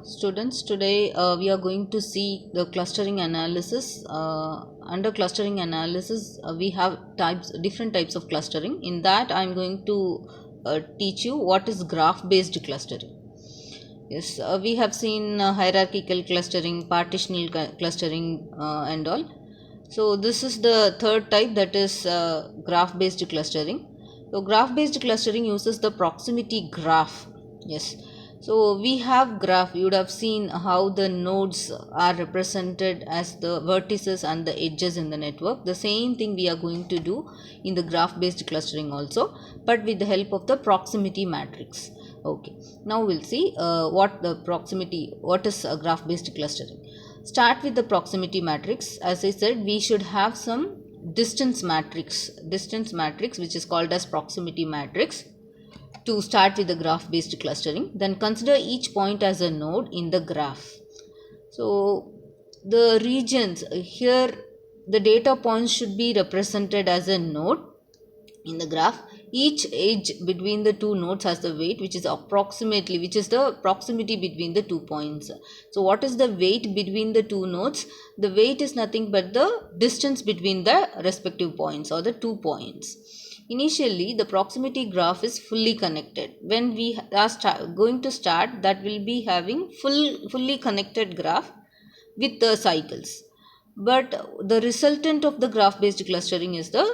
Students, today we are going to see the clustering analysis. Under clustering analysis, we have different types of clustering. In that, I am going to teach you what is graph-based clustering. Yes, we have seen hierarchical clustering, partitional clustering, and all. So this is the third type, that is graph-based clustering. So graph-based clustering uses the proximity graph. Yes. So we have graph. You would have seen how the nodes are represented as the vertices and the edges in the network. The same thing we are going to do in the graph-based clustering also, but with the help of the proximity matrix. Okay. Now we'll see what is graph-based clustering. Start with the proximity matrix. As I said, we should have some distance matrix which is called as proximity matrix to start with the graph based clustering. Then consider each point as a node in the graph. So the regions here, the data points should be represented as a node in the graph. Each edge between the two nodes has the weight which is the proximity between the 2 points. So what is the weight between the two nodes? The weight is nothing but the distance between the respective points, or the 2 points. Initially, the proximity graph is fully connected. When we are going to start, that will be having fully connected graph with the cycles. But the resultant of the graph based clustering is the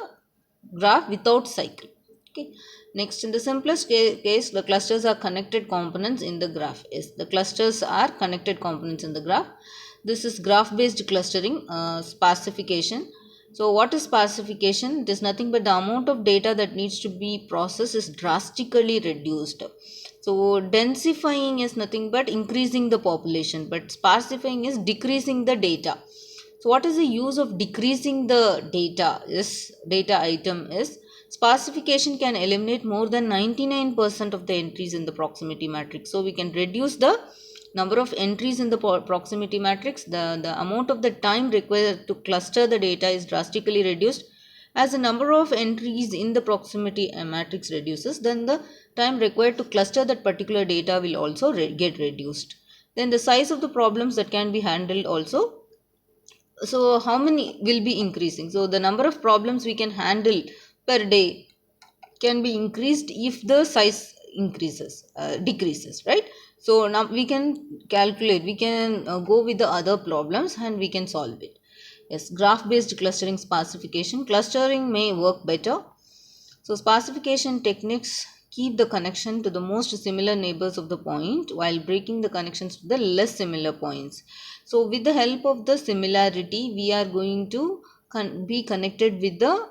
graph without cycle. Okay. Next, in the simplest case, the clusters are connected components in the graph. Yes, the clusters are connected components in the graph. This is graph based clustering sparsification. So what is sparsification? It is nothing but the amount of data that needs to be processed is drastically reduced. So densifying is nothing but increasing the population, but sparsifying is decreasing the data. So what is the use of decreasing the data? This data item is sparsification can eliminate more than 99% of the entries in the proximity matrix. So we can reduce the number of entries in the proximity matrix. The amount of the time required to cluster the data is drastically reduced. As the number of entries in the proximity matrix reduces, then the time required to cluster that particular data will also get reduced. Then the size of the problems that can be handled also. So how many will be increasing? So the number of problems we can handle per day can be increased if the size decreases, right? So now we can calculate, we can go with the other problems and we can solve it. Yes, graph based clustering sparsification. Clustering may work better. So sparsification techniques keep the connection to the most similar neighbors of the point while breaking the connections to the less similar points. So with the help of the similarity, we are going to be connected with the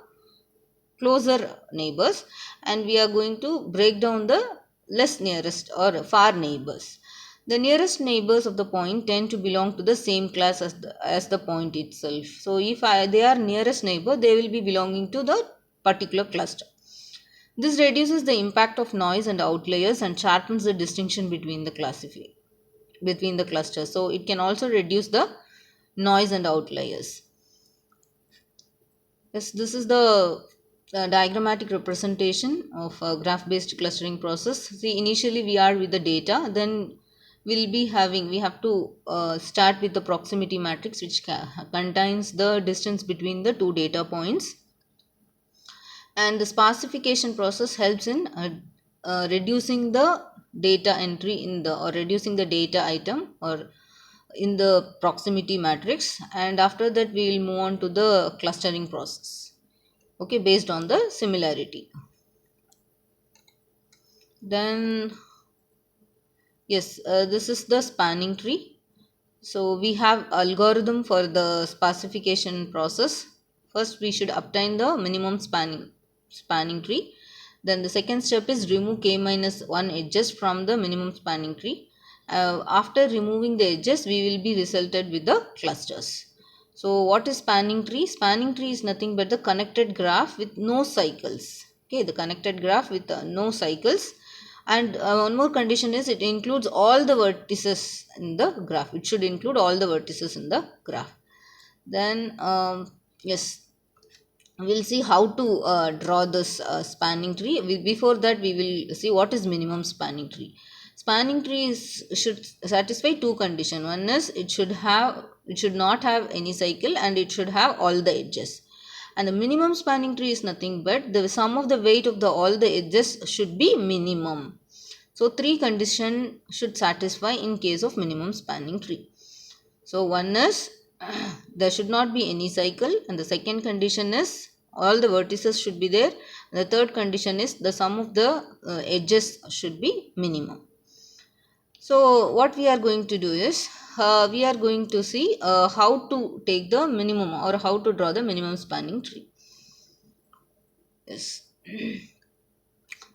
closer neighbors, and we are going to break down the less nearest or far neighbors. The nearest neighbors of the point tend to belong to the same class as the point itself. So if they are nearest neighbor, they will be belonging to the particular cluster. This reduces the impact of noise and outliers and sharpens the distinction between the clusters. So it can also reduce the noise and outliers. Yes, this is the diagrammatic representation of a graph-based clustering process. See, initially we are with the data, then we have to start with the proximity matrix, which contains the distance between the two data points. And the sparsification process helps in reducing the data entry reducing the data item or in the proximity matrix, and after that we will move on to the clustering process, okay, based on the similarity. Then yes, this is the spanning tree. So we have algorithm for the sparsification process. First we should obtain the minimum spanning tree. Then the second step is remove k minus 1 edges from the minimum spanning tree. After removing the edges, we will be resulted with the clusters. So what is spanning tree? Spanning tree is nothing but the connected graph with no cycles. Okay, the connected graph with no cycles. And one more condition is it includes all the vertices in the graph. It should include all the vertices in the graph. Then yes, we'll see how to draw this spanning tree. Before that, we will see what is minimum spanning tree. spanning tree should satisfy two conditions. One is it should not have any cycle, and it should have all the edges. And the minimum spanning tree is nothing but the sum of the weight of the all the edges should be minimum. So three conditions should satisfy in case of minimum spanning tree. So one is there should not be any cycle, and the second condition is all the vertices should be there. The third condition is the sum of the edges should be minimum. So what we are going to do is we are going to see how to take the minimum or how to draw the minimum spanning tree. Yes.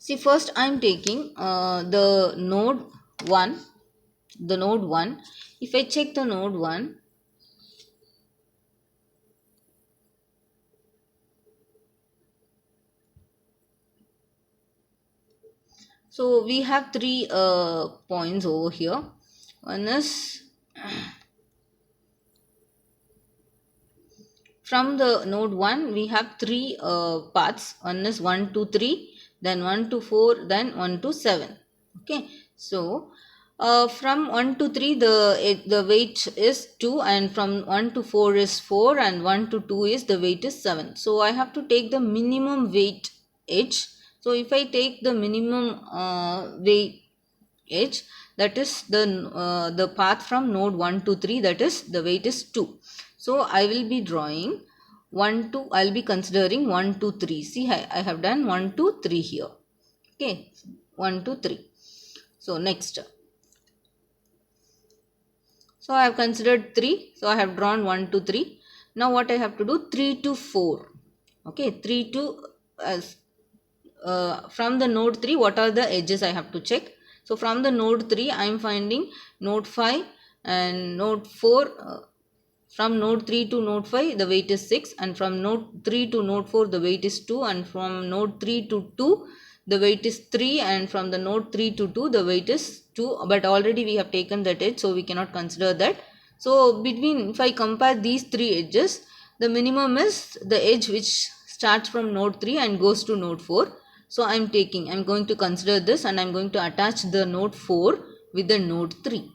See, first I am taking the node 1. The node 1. If I check the node 1, so we have three points over here. One is from the node 1 we have three paths. One is 1 to 3, then 1 to 4, then 1 to 7. Okay, so from 1 to 3 the weight is 2, and from 1 to 4 is 4, and 1 to 2 is the weight is 7. So I have to take the minimum weight edge. So if I take the minimum weight edge, that is the path from node 1 to 3, that is the weight is 2. So I will be drawing 1 to, I will be considering 1 to 3. See, I have done 1 to 3 here. Okay, 1 to 3. So next, so I have considered 3. So I have drawn 1 to 3. Now what I have to do, 3 to 4. Okay, 3 to from the node 3, what are the edges I have to check. So from the node 3 I am finding node 5 and node 4. From node 3 to node 5 the weight is 6, and from node 3 to node 4 the weight is 2, and from node 3 to 2 the weight is 3, and from the node 3 to 2 the weight is 2, but already we have taken that edge, so we cannot consider that. So between, if I compare these three edges, the minimum is the edge which starts from node 3 and goes to node 4. So I am going to consider this, and I am going to attach the node 4 with the node 3.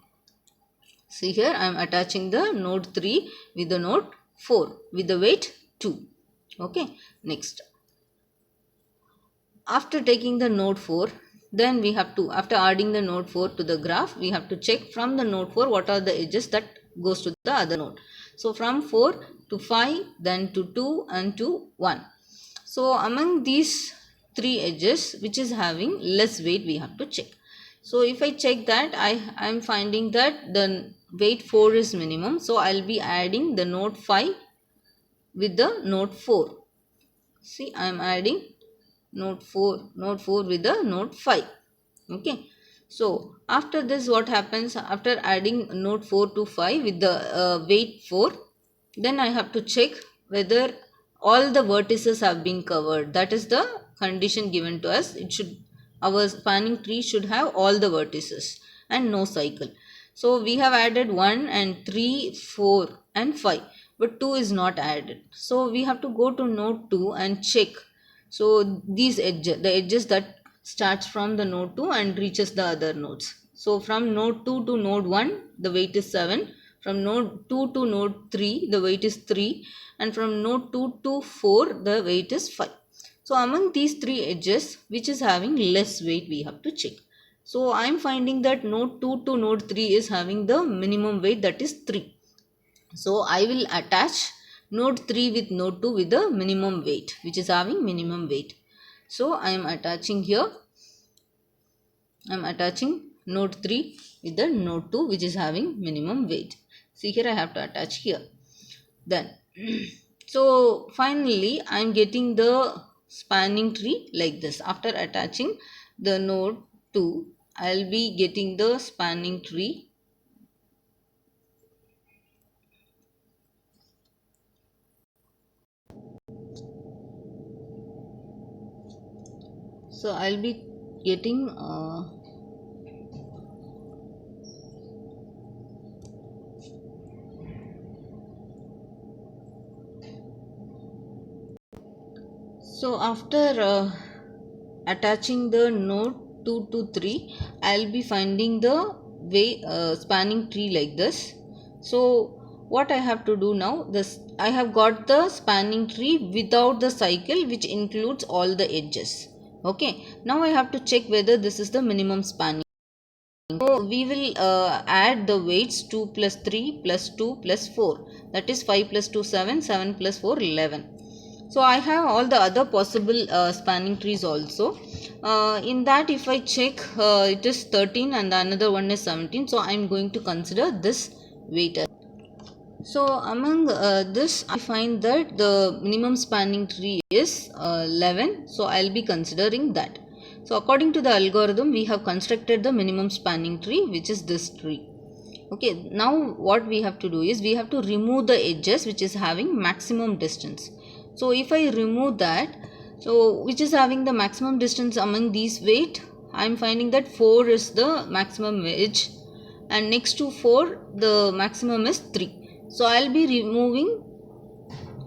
See here, I am attaching the node 3 with the node 4 with the weight 2. Okay, next. After taking the node 4, then we have to, after adding the node 4 to the graph, we have to check from the node 4 what are the edges that goes to the other node. So from 4 to 5, then to 2 and to 1. So among these three edges which is having less weight, we have to check. So if I check that, I am finding that the weight 4 is minimum. So I will be adding the node 5 with the node 4. See, I am adding node 4 with the node 5. Okay, so after this what happens, after adding node 4 to 5 with the weight 4, then I have to check whether all the vertices have been covered. That is the condition given to us. It should, our spanning tree should have all the vertices and no cycle. So we have added 1 and 3, 4 and 5, but 2 is not added. So we have to go to node 2 and check. So these edges, the edges that starts from the node 2 and reaches the other nodes. So from node 2 to node 1 the weight is 7. From node 2 to node 3 the weight is 3, and from node 2 to 4 the weight is 5. So among these three edges which is having less weight, we have to check. So I am finding that node 2 to node 3 is having the minimum weight, that is 3. So I will attach node 3 with node 2 with the minimum weight which is having minimum weight. So I am attaching here, I am attaching node 3 with the node 2 which is having minimum weight. See here, I have to attach here. Then so finally I am getting the spanning tree like this. After attaching the node 2, I will be getting the spanning tree. So I will be getting so after attaching the node 2 to 3, I'll be finding the way spanning tree like this. So what I have to do now, this I have got the spanning tree without the cycle, which includes all the edges. Okay, now I have to check whether this is the minimum spanning. So we will add the weights 2 plus 3 plus 2 plus 4, that is 5 plus 2 7, 7 plus 4 11. So I have all the other possible spanning trees also. In that, if I check, it is 13 and the another one is 17. So I am going to consider this weight. So among this, I find that the minimum spanning tree is 11. So I'll be considering that. So according to the algorithm, we have constructed the minimum spanning tree, which is this tree. Okay, now what we have to do is we have to remove the edges which is having maximum distance. So if I remove that, so which is having the maximum distance among these weight, I am finding that 4 is the maximum edge, and next to 4 the maximum is 3. So I'll be removing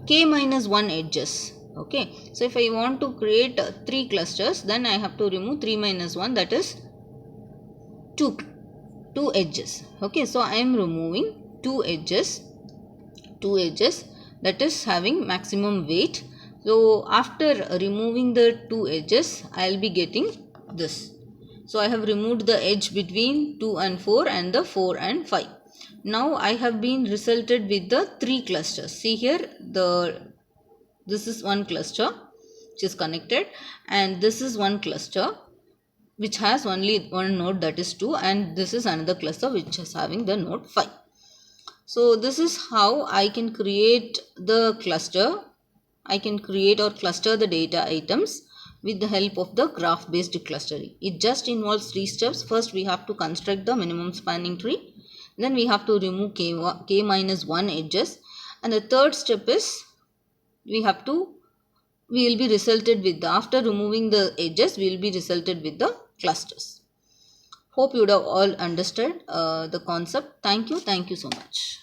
k minus 1 edges. Okay, so if I want to create 3 clusters, then I have to remove 3 minus 1, that is 2 edges. Okay, so I am removing 2 edges that is having maximum weight. So after removing the 2 edges, I will be getting this. So I have removed the edge between 2 and 4 and the 4 and 5. Now I have been resulted with the 3 clusters. See here, this is one cluster which is connected, and this is one cluster which has only one node, that is 2, and this is another cluster which is having the node 5. So this is how I can create the cluster. I can create or cluster the data items with the help of the graph based clustering. It just involves 3 steps. First we have to construct the minimum spanning tree. Then we have to remove k minus 1 edges. And the third step is we will be resulted with after removing the edges, we will be resulted with the clusters. Hope you would have all understood the concept. Thank you so much.